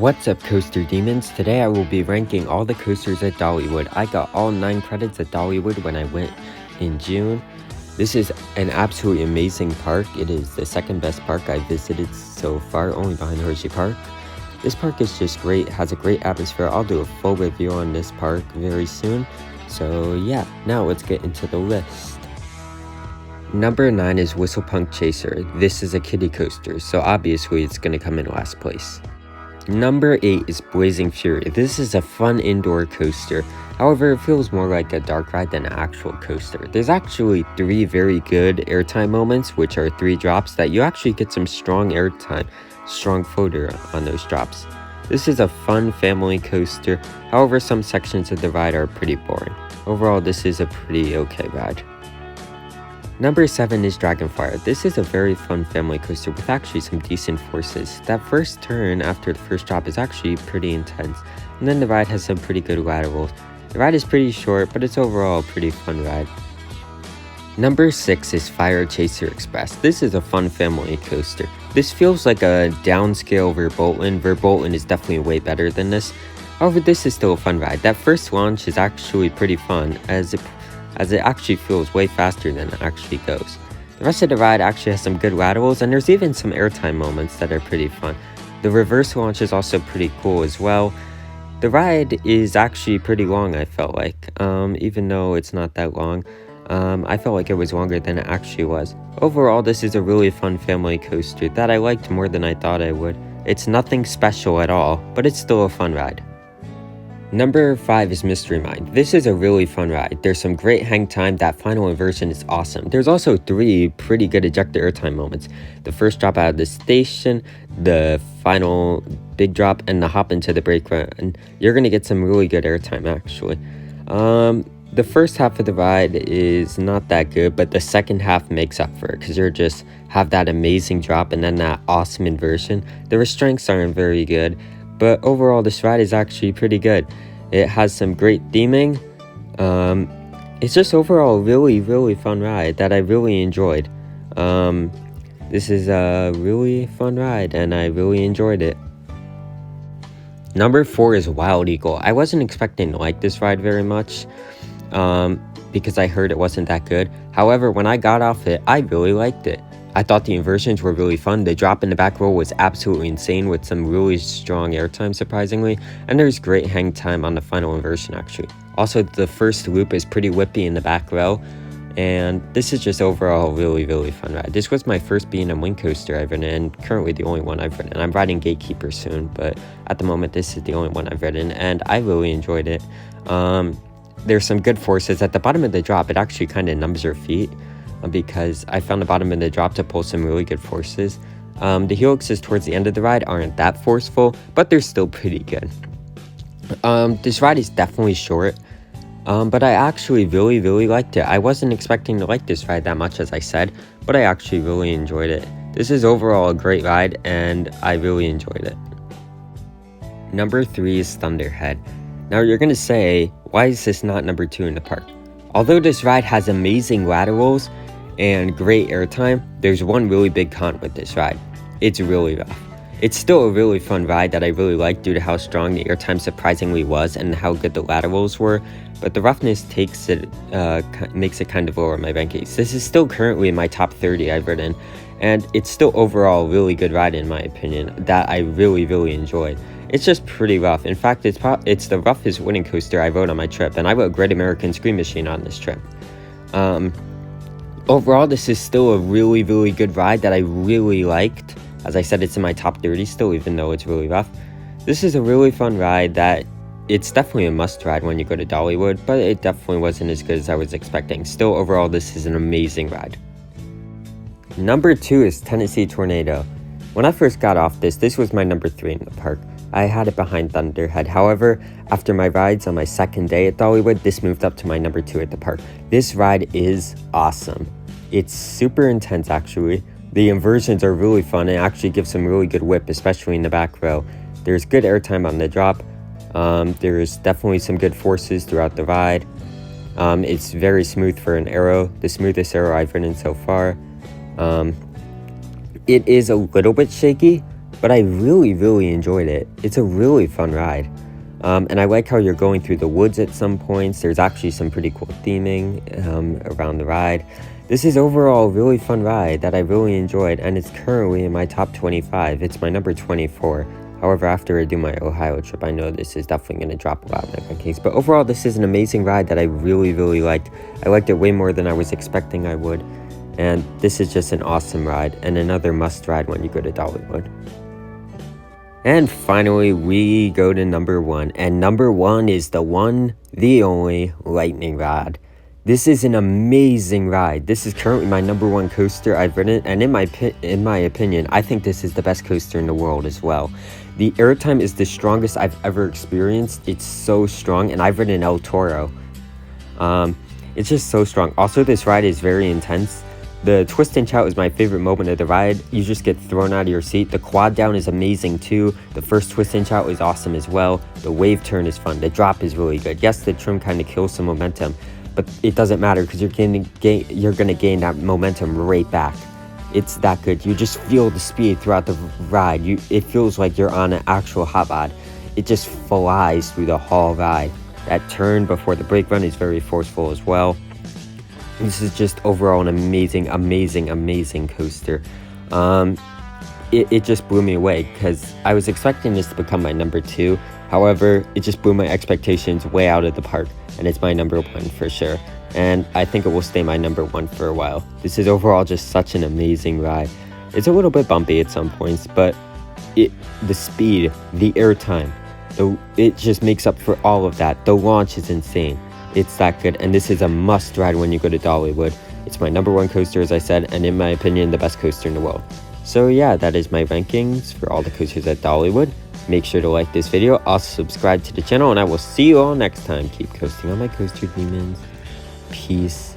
What's up, Coaster Demons? Today I will be ranking all the coasters at Dollywood. I got all 9 credits at Dollywood when I went in June. This is an absolutely amazing park. It is the second best park I visited so far, only behind Hershey Park. This park is just great, has a great atmosphere. I'll do a full review on this park very soon. So yeah, now let's get into the list. Number 9 is WHISTLEPUNK Chaser. This is a kiddie coaster, so obviously it's going to come in last place. Number 8 is Blazing Fury. This is a fun indoor coaster. However, it feels more like a dark ride than an actual coaster. There's actually 3 very good airtime moments, which are 3 drops that you actually get some strong airtime, strong floater on those drops. This is a fun family coaster. However, some sections of the ride are pretty boring. Overall, this is a pretty okay ride. Number 7 is FLIER. This is a very fun family coaster with actually some decent forces. That first turn after the first drop is actually pretty intense, and then the ride has some pretty good laterals. The ride is pretty short, but it's overall a pretty fun ride. Number 6 is FLIER Chaser Express. This is a fun family coaster. This feels like a downscale Verbolten. Verbolten is definitely way better than this. However, this is still a fun ride. That first launch is actually pretty fun as it actually feels way faster than it actually goes. The rest of the ride actually has some good laterals, and there's even some airtime moments that are pretty fun. The reverse launch is also pretty cool as well. The ride is actually pretty long, I felt like, even though it's not that long. I felt like it was longer than it actually was. Overall, this is a really fun family coaster that I liked more than I thought I would. It's nothing special at all, but it's still a fun ride. Number 5 is Mystery Mine. This is a really fun ride. There's some great hang time. That final inversion is awesome. There's also 3 pretty good ejector airtime moments. The first drop out of the station, the final big drop, and the hop into the brake run. You're going to get some really good airtime actually. The first half of the ride is not that good, but the second half makes up for it because you just have that amazing drop and then that awesome inversion. The restraints aren't very good, but overall this ride is actually pretty good. It has some great theming. It's just overall a really fun ride that I really enjoyed. This is a really fun ride and I really enjoyed it. Number 4 is Wild Eagle. I wasn't expecting to like this ride very much because I heard it wasn't that good. However, when I got off it, I really liked it. I thought the inversions were really fun. The drop in the back roll was absolutely insane with some really strong airtime surprisingly, and there's great hang time on the final inversion actually. Also, the first loop is pretty whippy in the back row, and this is just overall a really fun ride. This was my first B&M wing coaster I've ridden, and currently the only one I've ridden. I'm riding Gatekeeper soon, but at the moment this is the only one I've ridden, and I really enjoyed it. There's some good forces. At the bottom of the drop, it actually kind of numbs your feet, because I found the bottom of the drop to pull some really good forces. The helixes towards the end of the ride aren't that forceful, but they're still pretty good. This ride is definitely short, but I actually really liked it. I wasn't expecting to like this ride that much, as I said, but I actually really enjoyed it. This is overall a great ride, and I really enjoyed it. Number 3 is Thunderhead. Now you're gonna say, why is this not number 2 in the park? Although this ride has amazing laterals and great airtime, there's one really big con with this ride. It's really rough. It's still a really fun ride that I really liked due to how strong the airtime surprisingly was and how good the laterals were, but the roughness makes it kind of lower in my rankings. This is still currently in my top 30 I've ridden, and it's still overall a really good ride in my opinion that I really enjoyed. It's just pretty rough. In fact, it's the roughest wooden coaster I rode on my trip, and I rode Great American Scream Machine on this trip. Overall, this is still a really good ride that I really liked. As I said, it's in my top 30 still, even though it's really rough. This is a really fun ride that it's definitely a must ride when you go to Dollywood, but it definitely wasn't as good as I was expecting. Still, overall, this is an amazing ride. Number 2 is Tennessee Tornado. When I first got off this was my number 3 in the park. I had it behind Thunderhead. However, after my rides on my second day at Dollywood, this moved up to my number 2 at the park. This ride is awesome. It's super intense actually. The inversions are really fun and actually give some really good whip, especially in the back row. There's good airtime on the drop. There's definitely some good forces throughout the ride. It's very smooth for an aero, the smoothest aero I've ridden so far. It is a little bit shaky, but I really enjoyed it. It's a really fun ride. And I like how you're going through the woods at some points. There's actually some pretty cool theming around the ride. This is overall a really fun ride that I really enjoyed, and it's currently in my top 25. It's my number 24. However, after I do my Ohio trip, I know this is definitely going to drop a lot in my rankings. But overall, this is an amazing ride that I really liked. I liked it way more than I was expecting I would. And this is just an awesome ride and another must ride when you go to Dollywood. And finally, we go to number 1. And number 1 is the one, the only Lightning Rod. This is an amazing ride. This is currently my number 1 coaster I've ridden, and in my opinion, I think this is the best coaster in the world as well. The airtime is the strongest I've ever experienced. It's so strong, and I've ridden El Toro. It's just so strong. Also, this ride is very intense. The twist and shout is my favorite moment of the ride. You just get thrown out of your seat. The quad down is amazing too. The first twist and shout is awesome as well. The wave turn is fun. The drop is really good. Yes, the trim kind of kills some momentum, but it doesn't matter because you're gonna gain that momentum right back. It's that good. You just feel the speed throughout the ride. It feels like you're on an actual hot rod. It just flies through the whole ride. That turn before the brake run is very forceful as well. This is just overall an amazing coaster. It just blew me away because I was expecting this to become my number 2. However, it just blew my expectations way out of the park, and it's my number 1 for sure. And I think it will stay my number 1 for a while. This is overall just such an amazing ride. It's a little bit bumpy at some points, but the speed, the airtime, it just makes up for all of that. The launch is insane. It's that good, and this is a must ride when you go to Dollywood. It's my number 1 coaster, as I said, and in my opinion, the best coaster in the world. So yeah, that is my rankings for all the coasters at Dollywood. Make sure to like this video, also subscribe to the channel, and I will see you all next time. Keep coasting on my coaster demons. Peace